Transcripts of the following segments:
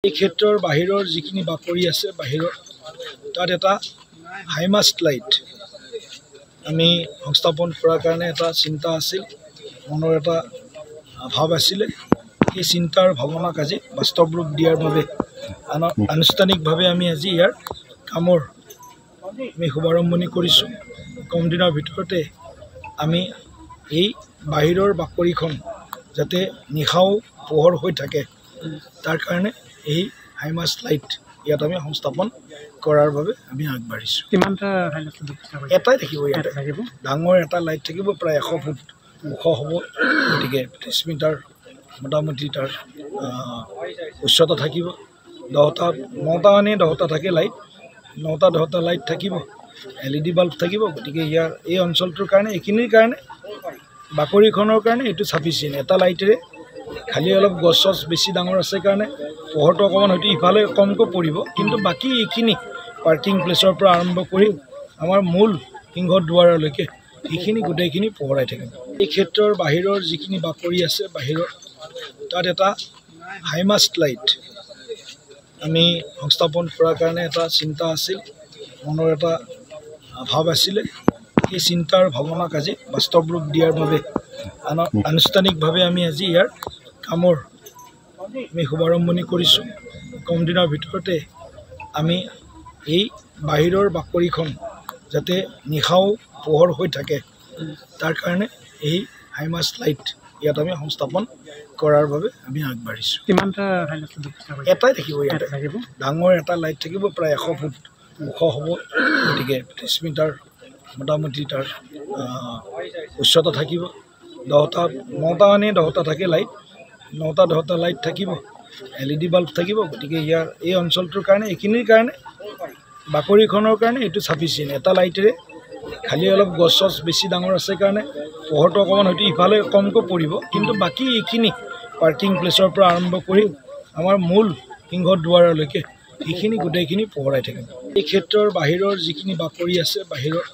এই ক্ষেত্ৰৰ বাহিৰৰ যিখিনি বাকৰি আছে বাহিৰৰ তাত এটা হাইমাষ্ট লাইট আমি সংস্থাপন কৰাৰ কাৰণে এটা চিন্তা আছিল, মনৰ এটা ভাৱ আছিলে। এই চিন্তাৰ ভাৱনাক আজি বাস্তৱ ৰূপ দিয়াৰ বাবে আনুষ্ঠানিকভাৱে আমি আজি ইয়াৰ কামৰ আমি শুভাৰম্ভণি কৰিছোঁ। কম দিনৰ ভিতৰতে আমি এই বাহিৰৰ বাকৰিখন যাতে নিশাও পোহৰ হৈ থাকে তাৰ কাৰণে এই হাইমাষ্ট লাইট ইয়াত আমি সংস্থাপন কৰাৰ বাবে আমি আগবাঢ়িছোঁ। এটাই থাকিব, ইয়াতে ডাঙৰ এটা লাইট থাকিব, প্ৰায় 100 ফুট ওখ হ'ব। গতিকে 30 মিটাৰ মোটামুটি তাৰ উচ্চতা থাকিব। 9টা থাকে লাইট, 9টা লাইট থাকিব, LED বাল্ব থাকিব। গতিকে ইয়াৰ এই অঞ্চলটোৰ কাৰণে এইখিনিৰ কাৰণে বাকৰিখনৰ কাৰণে এইটো চাফিচিয়েণ্ট। এটা লাইটেৰে খালি অলপ গছ বেছি ডাঙৰ আছে কাৰণে পোহৰটো অকণমান হয়তো ইফালে কমকৈ পৰিব, কিন্তু বাকী এইখিনি পাৰ্কিং প্লেচৰ পৰা আৰম্ভ কৰি আমাৰ মূল সিংহদ্বাৰলৈকে এইখিনি গোটেইখিনি পোহৰাই থাকিব। এই ক্ষেত্ৰৰ বাহিৰৰ যিখিনি বাকৰি আছে বাহিৰৰ তাত এটা হাইমাষ্ট লাইট আমি সংস্থাপন কৰাৰ কাৰণে এটা চিন্তা আছিল, মনৰ এটা ভাৱ আছিলে। এই চিন্তাৰ ভাৱনাক আজি বাস্তৱ ৰূপ দিয়াৰ বাবে আনুষ্ঠানিকভাৱে আমি আজি ইয়াৰ কামৰ আমি শুভাৰম্ভণি কৰিছোঁ। কম দিনৰ ভিতৰতে আমি এই বাহিৰৰ বাকৰিখন যাতে নিশাও পোহৰ হৈ থাকে তাৰ কাৰণে এই হাইমাষ্ট লাইট ইয়াত আমি সংস্থাপন কৰাৰ বাবে আমি আগবাঢ়িছোঁ। এটাই থাকিব, ইয়াতে ডাঙৰ এটা লাইট থাকিব, প্ৰায় 100 ফুট ওখ হ'ব। গতিকে 30 মিটাৰ মোটামুটি তাৰ উচ্চতা থাকিব। 9টা থাকে লাইট, 9টা লাইট থাকিব, LED বাল্ব থাকিব। গতিকে ইয়াৰ এই অঞ্চলটোৰ কাৰণে এইখিনিৰ কাৰণে বাকৰিখনৰ কাৰণে এইটো চাফিচিয়েণ্ট। এটা লাইটেৰে খালি অলপ গছ বেছি ডাঙৰ আছে কাৰণে পোহৰটো অকণমান হয়তো ইফালে কমকৈ পৰিব, কিন্তু বাকী এইখিনি পাৰ্কিং প্লেচৰ পৰা আৰম্ভ কৰি আমাৰ মূল সিংহদ্বাৰলৈকে এইখিনি গোটেইখিনি পোহৰাই থাকিব। এই ক্ষেত্ৰৰ বাহিৰৰ যিখিনি বাকৰি আছে বাহিৰৰ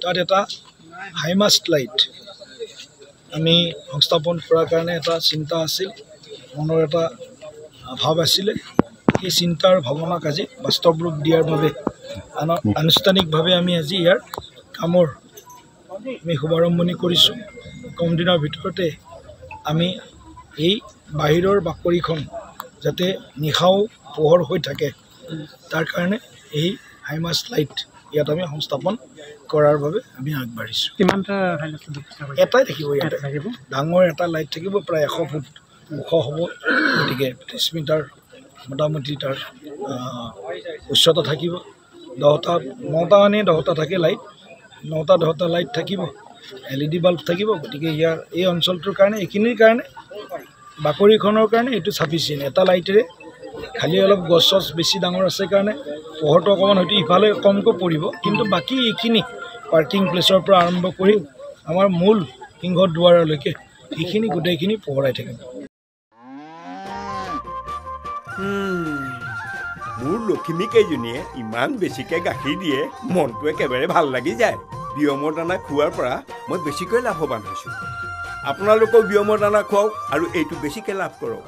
তাত এটা হাইমাষ্ট লাইট আমি সংস্থাপন কৰাৰ কাৰণে এটা চিন্তা আছিল, মনৰ এটা ভাৱ আছিলে। এই চিন্তাৰ ভাৱনাক আজি বাস্তৱ ৰূপ দিয়াৰ বাবে আনুষ্ঠানিকভাৱে আমি আজি ইয়াৰ কামৰ আমি শুভাৰম্ভণি কৰিছোঁ। কম দিনৰ ভিতৰতে আমি এই বাহিৰৰ বাকৰিখন যাতে নিশাও পোহৰ হৈ থাকে তাৰ কাৰণে এই হাইমাষ্ট লাইট ইয়াত আমি সংস্থাপন কৰাৰ বাবে আমি আগবাঢ়িছোঁ। এটাই থাকিব, ইয়াতে ডাঙৰ এটা লাইট থাকিব, প্ৰায় 100 ফুট ওখ হ'ব। গতিকে 30 মিটাৰ মোটামুটি তাৰ উচ্চতা থাকিব। 9টা থাকে লাইট, 9টা লাইট থাকিব, LED বাল্ব থাকিব। গতিকে ইয়াৰ এই অঞ্চলটোৰ কাৰণে এইখিনিৰ কাৰণে বাকৰিখনৰ কাৰণে এইটো চাফিচিয়েণ্ট। এটা লাইটেৰে খালি অলপ গছ বেছি ডাঙৰ আছে কাৰণে পোহৰটো অকণমান হয়তো ইফালে কমকৈ পৰিব, কিন্তু বাকী এইখিনি পাৰ্কিং প্লেচৰ পৰা আৰম্ভ কৰি আমাৰ মূল সিংহদ্বাৰলৈকে এইখিনি গোটেইখিনি পোহৰাই থাকিব। মোৰ লখিমী কেইজনীয়ে ইমান বেছিকৈ গাখীৰ দিয়ে, মনটো একেবাৰে ভাল লাগি যায়। বিয়মৰ দানা খোৱাৰ পৰা মই বেছিকৈ লাভৱান হৈছোঁ। আপোনালোকেও বিয়মৰ দানা খুৱাওক আৰু এইটো বেছিকৈ লাভ কৰক।